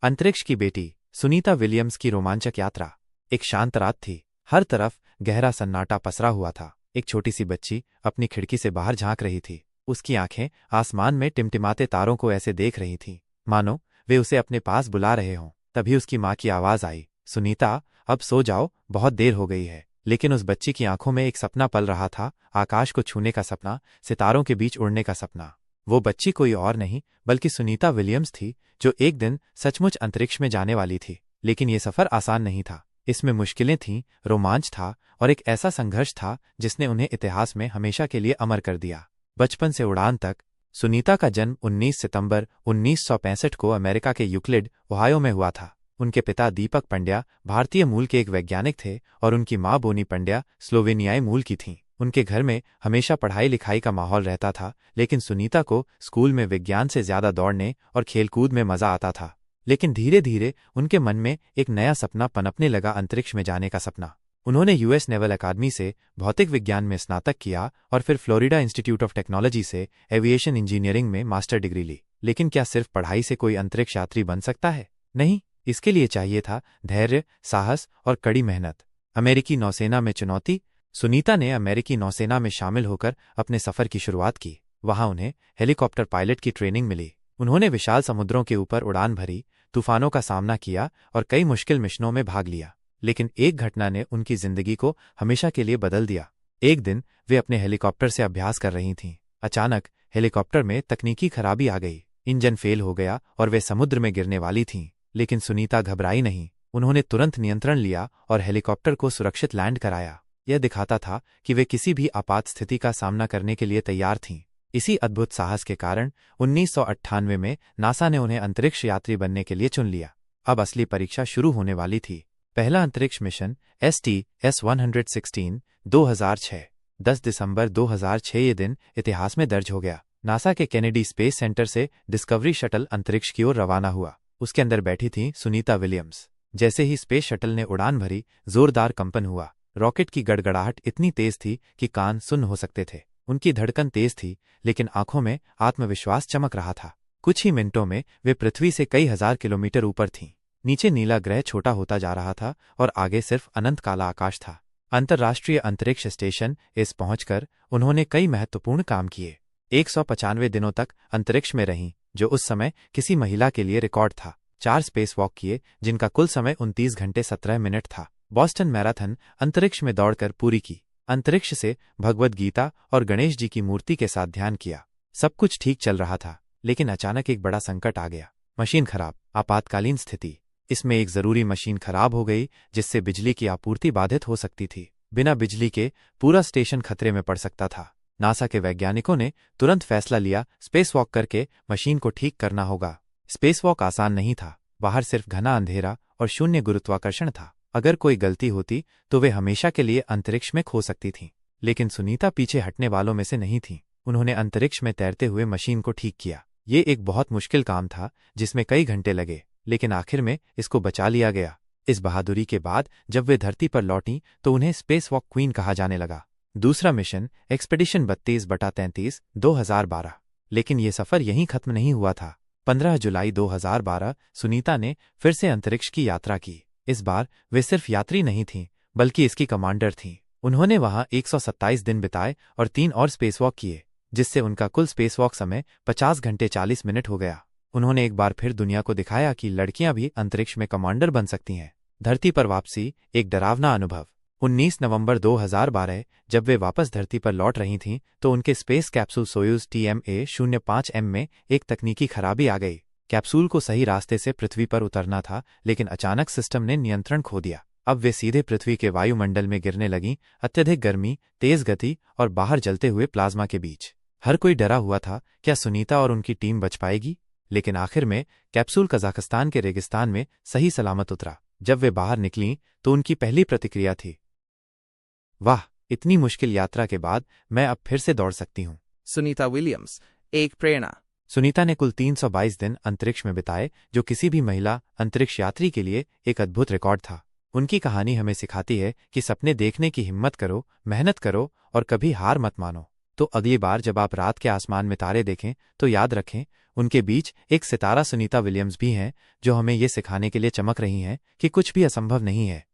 अंतरिक्ष की बेटी सुनीता विलियम्स की रोमांचक यात्रा। एक शांत रात थी। हर तरफ गहरा सन्नाटा पसरा हुआ था। एक छोटी सी बच्ची अपनी खिड़की से बाहर झांक रही थी। उसकी आंखें आसमान में टिमटिमाते तारों को ऐसे देख रही थीं मानो वे उसे अपने पास बुला रहे हों। तभी उसकी माँ की आवाज आई, सुनीता, अब सो जाओ, बहुत देर हो गई है। लेकिन उस बच्ची की आंखों में एक सपना पल रहा था, आकाश को छूने का सपना, सितारों के बीच उड़ने का सपना। वो बच्ची कोई और नहीं बल्कि सुनीता विलियम्स थी, जो एक दिन सचमुच अंतरिक्ष में जाने वाली थी। लेकिन ये सफर आसान नहीं था। इसमें मुश्किलें थीं, रोमांच था और एक ऐसा संघर्ष था जिसने उन्हें इतिहास में हमेशा के लिए अमर कर दिया। बचपन से उड़ान तक। सुनीता का जन्म 19 सितंबर 1965 को अमेरिका के यूक्लिड, ओहायो में हुआ था। उनके पिता दीपक पंड्या भारतीय मूल के एक वैज्ञानिक थे और उनकी माँ बोनी पंड्या स्लोवेनियाई मूल की थीं। उनके घर में हमेशा पढ़ाई लिखाई का माहौल रहता था, लेकिन सुनीता को स्कूल में विज्ञान से ज्यादा दौड़ने और खेलकूद में मजा आता था। लेकिन धीरे धीरे उनके मन में एक नया सपना पनपने लगा, अंतरिक्ष में जाने का सपना। उन्होंने यूएस नेवल अकादमी से भौतिक विज्ञान में स्नातक किया और फिर फ्लोरिडा इंस्टीट्यूट ऑफ टेक्नोलॉजी से एविएशन इंजीनियरिंग में मास्टर डिग्री ली। लेकिन क्या सिर्फ पढ़ाई से कोई अंतरिक्ष यात्री बन सकता है? नहीं, इसके लिए चाहिए था धैर्य, साहस और कड़ी मेहनत। अमेरिकी नौसेना में चुनौती। सुनीता ने अमेरिकी नौसेना में शामिल होकर अपने सफर की शुरुआत की। वहां उन्हें हेलीकॉप्टर पायलट की ट्रेनिंग मिली। उन्होंने विशाल समुद्रों के ऊपर उड़ान भरी, तूफानों का सामना किया और कई मुश्किल मिशनों में भाग लिया। लेकिन एक घटना ने उनकी जिंदगी को हमेशा के लिए बदल दिया। एक दिन वे अपने हेलीकॉप्टर से अभ्यास कर रही थीं। अचानक हेलीकॉप्टर में तकनीकी खराबी आ गई। इंजन फेल हो गया और वे समुद्र में गिरने वाली थीं। लेकिन सुनीता घबराई नहीं। उन्होंने तुरंत नियंत्रण लिया और हेलीकॉप्टर को सुरक्षित लैंड कराया। यह दिखाता था कि वे किसी भी आपात स्थिति का सामना करने के लिए तैयार थीं। इसी अद्भुत साहस के कारण 1998 में नासा ने उन्हें अंतरिक्ष यात्री बनने के लिए चुन लिया। अब असली परीक्षा शुरू होने वाली थी। पहला अंतरिक्ष मिशन STS-116 2006 10 दिसंबर 2006 ये दिन इतिहास में दर्ज हो गया। नासा के केनेडी स्पेस सेंटर से डिस्कवरी शटल अंतरिक्ष की ओर रवाना हुआ। उसके अंदर बैठी थीं सुनीता विलियम्स। जैसे ही स्पेस शटल ने उड़ान भरी, जोरदार कंपन हुआ। रॉकेट की गड़गड़ाहट इतनी तेज थी कि कान सुन्न हो सकते थे। उनकी धड़कन तेज थी, लेकिन आंखों में आत्मविश्वास चमक रहा था। कुछ ही मिनटों में वे पृथ्वी से कई हजार किलोमीटर ऊपर थीं। नीचे नीला ग्रह छोटा होता जा रहा था और आगे सिर्फ अनंत काला आकाश था। अंतर्राष्ट्रीय अंतरिक्ष स्टेशन इस पहुंचकर उन्होंने कई महत्वपूर्ण काम किए। 195 दिनों तक अंतरिक्ष में रहीं, जो उस समय किसी महिला के लिए रिकॉर्ड था। 4 स्पेस वॉक किए, जिनका कुल समय 29 घंटे 17 मिनट था। बॉस्टन मैराथन अंतरिक्ष में दौड़कर पूरी की। अंतरिक्ष से भगवद गीता और गणेश जी की मूर्ति के साथ ध्यान किया। सब कुछ ठीक चल रहा था, लेकिन अचानक एक बड़ा संकट आ गया। मशीन खराब। आपातकालीन स्थिति। इसमें एक जरूरी मशीन खराब हो गई, जिससे बिजली की आपूर्ति बाधित हो सकती थी। बिना बिजली के पूरा स्टेशन खतरे में पड़ सकता था। नासा के वैज्ञानिकों ने तुरंत फैसला लिया, स्पेस वॉक करके मशीन को ठीक करना होगा। स्पेस वॉक आसान नहीं था। बाहर सिर्फ घना अंधेरा और शून्य गुरुत्वाकर्षण था। अगर कोई गलती होती तो वे हमेशा के लिए अंतरिक्ष में खो सकती थीं। लेकिन सुनीता पीछे हटने वालों में से नहीं थीं। उन्होंने अंतरिक्ष में तैरते हुए मशीन को ठीक किया। ये एक बहुत मुश्किल काम था, जिसमें कई घंटे लगे, लेकिन आखिर में इसको बचा लिया गया। इस बहादुरी के बाद जब वे धरती पर लौटीं तो उन्हें स्पेस वॉक क्वीन कहा जाने लगा। दूसरा मिशन एक्सपेडिशन 32/33 2012। लेकिन ये सफर यहीं खत्म नहीं हुआ था। 15 जुलाई 2012 सुनीता ने फिर से अंतरिक्ष की यात्रा की। इस बार वे सिर्फ यात्री नहीं थीं, बल्कि इसकी कमांडर थीं। उन्होंने वहां 127 दिन बिताए और 3 और स्पेसवॉक किए, जिससे उनका कुल स्पेसवॉक समय 50 घंटे 40 मिनट हो गया। उन्होंने एक बार फिर दुनिया को दिखाया कि लड़कियां भी अंतरिक्ष में कमांडर बन सकती हैं। धरती पर वापसी एक डरावना अनुभव। 19 नवंबर 2012 जब वे वापस धरती पर लौट रही थीं तो उनके स्पेस कैप्सूल सोयूज TMA-05M में एक तकनीकी खराबी आ गई। कैप्सूल को सही रास्ते से पृथ्वी पर उतरना था, लेकिन अचानक सिस्टम ने नियंत्रण खो दिया। अब वे सीधे पृथ्वी के वायुमंडल में गिरने लगीं, अत्यधिक गर्मी, तेज गति और बाहर जलते हुए प्लाज्मा के बीच। हर कोई डरा हुआ था, क्या सुनीता और उनकी टीम बच पाएगी? लेकिन आखिर में कैप्सूल कजाकिस्तान के रेगिस्तान में सही सलामत उतरा। जब वे बाहर निकलीं तो उनकी पहली प्रतिक्रिया थी, वाह, इतनी मुश्किल यात्रा के बाद मैं अब फिर से दौड़ सकती हूँ। सुनीता विलियम्स एक प्रेरणा। सुनीता ने कुल 322 दिन अंतरिक्ष में बिताए, जो किसी भी महिला अंतरिक्ष यात्री के लिए एक अद्भुत रिकॉर्ड था। उनकी कहानी हमें सिखाती है कि सपने देखने की हिम्मत करो, मेहनत करो और कभी हार मत मानो। तो अगली बार जब आप रात के आसमान में तारे देखें तो याद रखें, उनके बीच एक सितारा सुनीता विलियम्स भी हैं, जो हमें ये सिखाने के लिए चमक रही हैं कि कुछ भी असंभव नहीं है।